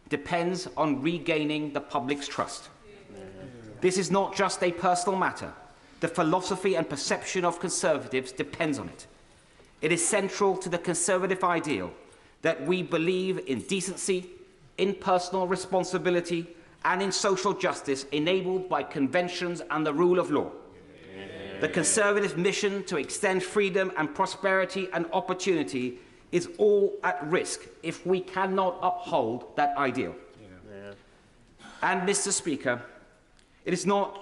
depends on regaining the public's trust. This is not just a personal matter. The philosophy and perception of Conservatives depends on it. It is central to the Conservative ideal that we believe in decency, in personal responsibility, and in social justice enabled by conventions and the rule of law. The Conservative mission to extend freedom and prosperity and opportunity is all at risk if we cannot uphold that ideal. And, Mr. Speaker, it is not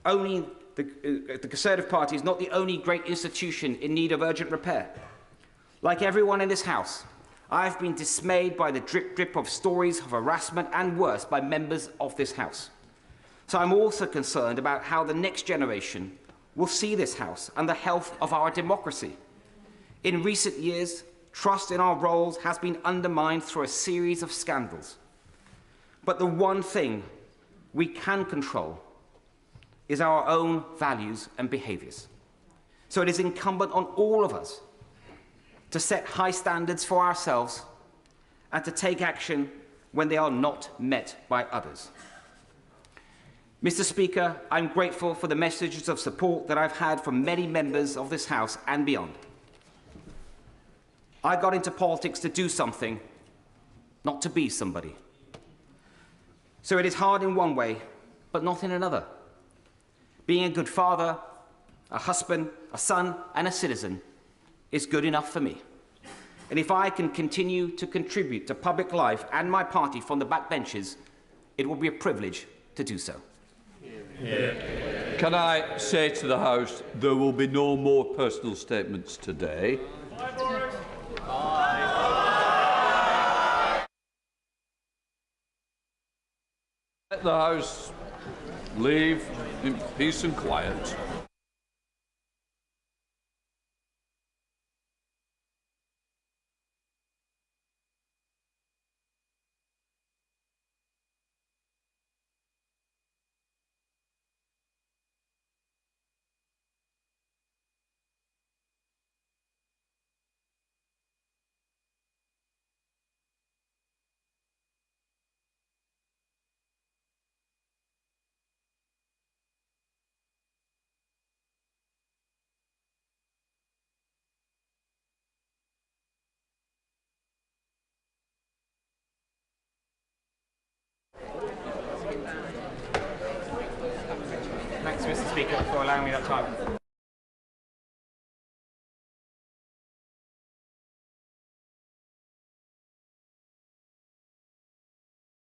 only the Conservative Party is not the only great institution in need of urgent repair. Like everyone in this House, I have been dismayed by the drip of stories of harassment and worse by members of this House. So I'm also concerned about how the next generation will see this House and the health of our democracy. In recent years, trust in our roles has been undermined through a series of scandals. But the one thing we can control is our own values and behaviours. So it is incumbent on all of us to set high standards for ourselves and to take action when they are not met by others. Mr. Speaker, I'm grateful for the messages of support that I've had from many members of this House and beyond. I got into politics to do something, not to be somebody. So it is hard in one way, but not in another. Being a good father, a husband, a son, and a citizen is good enough for me. And if I can continue to contribute to public life and my party from the backbenches, it will be a privilege to do so. Can I say to the House, there will be no more personal statements today. Let the House leave in peace and quiet. Thanks, Mr. Speaker, for allowing me that time.